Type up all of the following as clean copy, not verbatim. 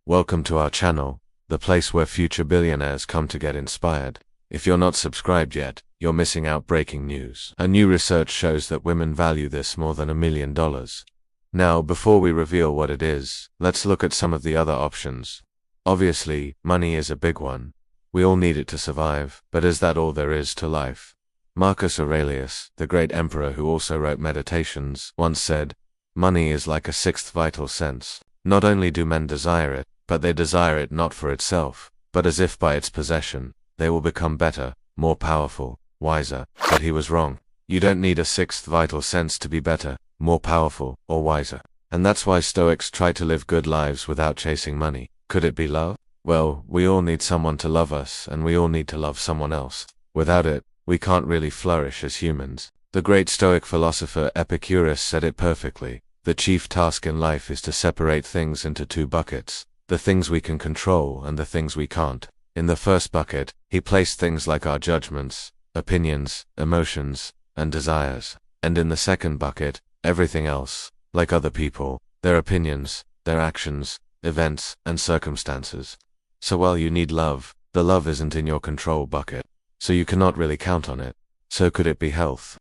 Welcome to our channel, the place where future billionaires come to get inspired. If you're not subscribed yet, you're missing out. Breaking news. A new research shows that women value this more than $1 million. Now, before we reveal what it is, let's look at some of the other options. Obviously, money is a big one. We all need it to survive, but is that all there is to life? Marcus Aurelius, the great emperor who also wrote Meditations, once said, "Money is like a sixth vital sense. Not only do men desire it, but they desire it not for itself, but as if by its possession, they will become better, more powerful, wiser." But he was wrong. You don't need a sixth vital sense to be better, more powerful, or wiser. And that's why Stoics try to live good lives without chasing money. Could it be love? Well, we all need someone to love us, and we all need to love someone else. Without it, we can't really flourish as humans. The great Stoic philosopher Epicurus said it perfectly. The chief task in life is to separate things into two buckets, the things we can control and the things we can't. In the first bucket, he placed things like our judgments, opinions, emotions, and desires. And in the second bucket, everything else, like other people, their opinions, their actions, events, and circumstances. So while you need love, the love isn't in your control bucket. So you cannot really count on it. So could it be health?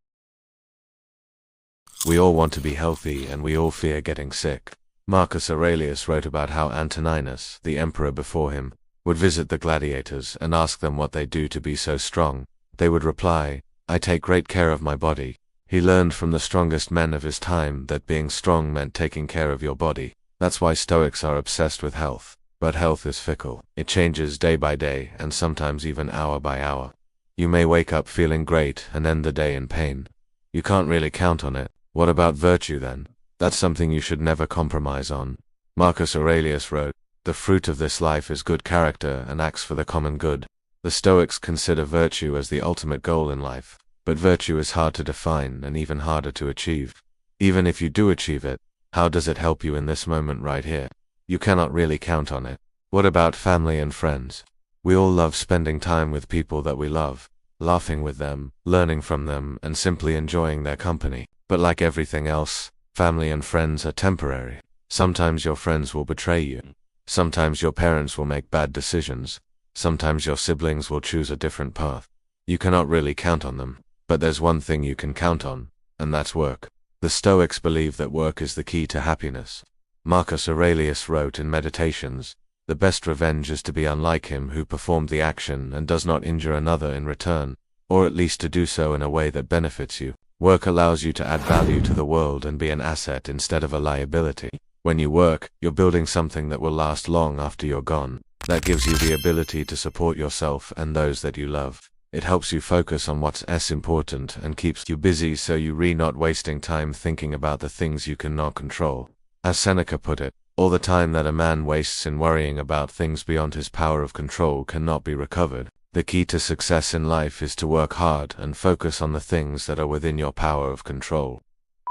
We all want to be healthy and we all fear getting sick. Marcus Aurelius wrote about how Antoninus, the emperor before him, would visit the gladiators and ask them what they do to be so strong. They would reply, "I take great care of my body." He learned from the strongest men of his time that being strong meant taking care of your body. That's why Stoics are obsessed with health. But health is fickle. It changes day by day and sometimes even hour by hour. You may wake up feeling great and end the day in pain. You can't really count on it. What about virtue then? That's something you should never compromise on. Marcus Aurelius wrote, "The fruit of this life is good character and acts for the common good." The Stoics consider virtue as the ultimate goal in life. But virtue is hard to define and even harder to achieve. Even if you do achieve it, how does it help you in this moment right here? You cannot really count on it. What about family and friends? We all love spending time with people that we love, laughing with them, learning from them, and simply enjoying their company. But like everything else, family and friends are temporary. Sometimes your friends will betray you. Sometimes your parents will make bad decisions. Sometimes your siblings will choose a different path. You cannot really count on them. But there's one thing you can count on, and that's work. The Stoics believe that work is the key to happiness. Marcus Aurelius wrote in Meditations, "The best revenge is to be unlike him who performed the action and does not injure another in return, or at least to do so in a way that benefits you." Work allows you to add value to the world and be an asset instead of a liability. When you work, you're building something that will last long after you're gone. That gives you the ability to support yourself and those that you love. It helps you focus on what's important and keeps you busy so you're not wasting time thinking about the things you cannot control. As Seneca put it, all the time that a man wastes in worrying about things beyond his power of control cannot be recovered. The key to success in life is to work hard and focus on the things that are within your power of control.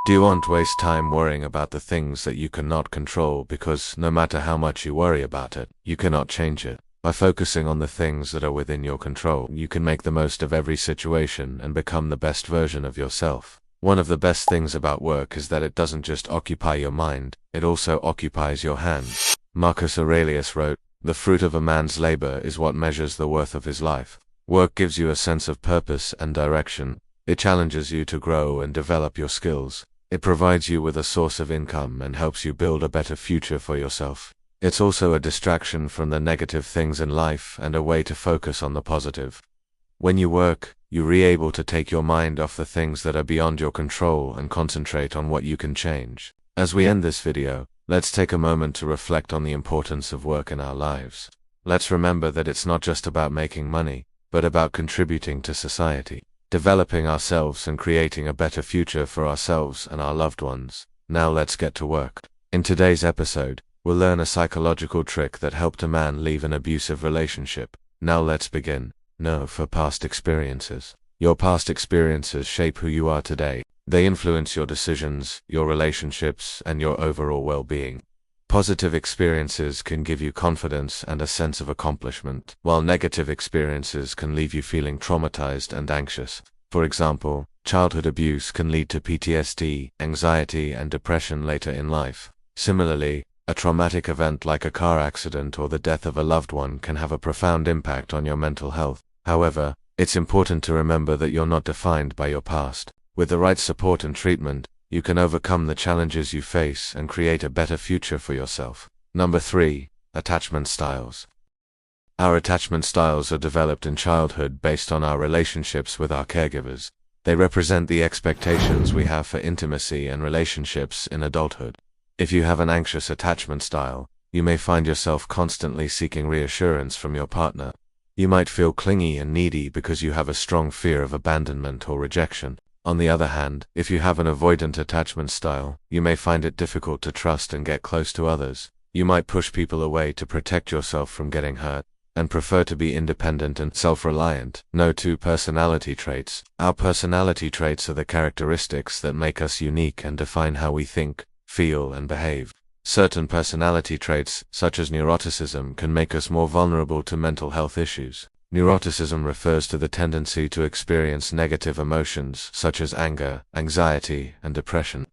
Do you want to waste time worrying about the things that you cannot control because no matter how much you worry about it, you cannot change it? By focusing on the things that are within your control, you can make the most of every situation and become the best version of yourself. One of the best things about work is that it doesn't just occupy your mind, it also occupies your hands. Marcus Aurelius wrote, "The fruit of a man's labor is what measures the worth of his life." Work gives you a sense of purpose and direction. It challenges you to grow and develop your skills. It provides you with a source of income and helps you build a better future for yourself. It's also a distraction from the negative things in life and a way to focus on the positive. When you work, you're able to take your mind off the things that are beyond your control and concentrate on what you can change. As we end this video, let's take a moment to reflect on the importance of work in our lives. Let's remember that it's not just about making money, but about contributing to society, developing ourselves and creating a better future for ourselves and our loved ones. Now let's get to work. In today's episode, we'll learn a psychological trick that helped a man leave an abusive relationship. Now let's begin. No for past experiences. Your past experiences shape who you are today. They influence your decisions, your relationships, and your overall well-being. Positive experiences can give you confidence and a sense of accomplishment, while negative experiences can leave you feeling traumatized and anxious. For example, childhood abuse can lead to PTSD, anxiety, and depression later in life. Similarly, A traumatic event like a car accident or the death of a loved one can have a profound impact on your mental health. However, it's important to remember that you're not defined by your past. With the right support and treatment, you can overcome the challenges you face and create a better future for yourself. Number 3. Attachment styles. Our attachment styles are developed in childhood based on our relationships with our caregivers. They represent the expectations we have for intimacy and relationships in adulthood. If you have an anxious attachment style, you may find yourself constantly seeking reassurance from your partner. You might feel clingy and needy because you have a strong fear of abandonment or rejection. On the other hand, if you have an avoidant attachment style, you may find it difficult to trust and get close to others. You might push people away to protect yourself from getting hurt, and prefer to be independent and self-reliant. No two personality traits. Our personality traits are the characteristics that make us unique and define how we think, feel, and behave. Certain personality traits, such as neuroticism, can make us more vulnerable to mental health issues. Neuroticism refers to the tendency to experience negative emotions such as anger, anxiety, and depression.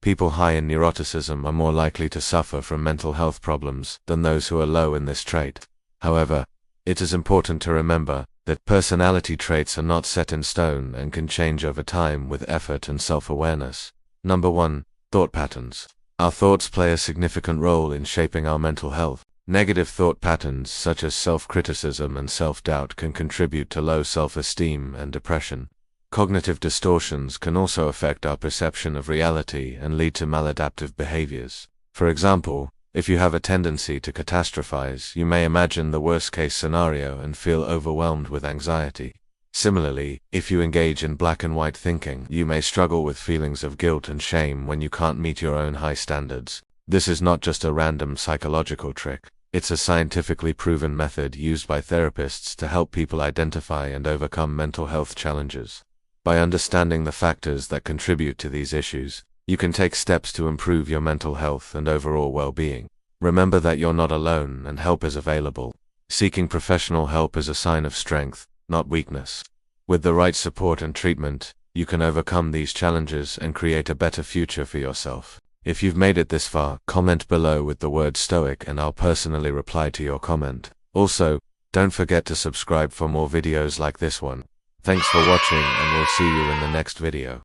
People high in neuroticism are more likely to suffer from mental health problems than those who are low in this trait. However, it is important to remember that personality traits are not set in stone and can change over time with effort and self-awareness. Number 1. Thought patterns. Our thoughts play a significant role in shaping our mental health. Negative thought patterns such as self-criticism and self-doubt can contribute to low self-esteem and depression. Cognitive distortions can also affect our perception of reality and lead to maladaptive behaviors. For example, if you have a tendency to catastrophize, you may imagine the worst-case scenario and feel overwhelmed with anxiety. Similarly, if you engage in black and white thinking, you may struggle with feelings of guilt and shame when you can't meet your own high standards. This is not just a random psychological trick. It's a scientifically proven method used by therapists to help people identify and overcome mental health challenges. By understanding the factors that contribute to these issues, you can take steps to improve your mental health and overall well-being. Remember that you're not alone and help is available. Seeking professional help is a sign of strength, not weakness. With the right support and treatment, you can overcome these challenges and create a better future for yourself. If you've made it this far, comment below with the word Stoic and I'll personally reply to your comment. Also, don't forget to subscribe for more videos like this one. Thanks for watching and we'll see you in the next video.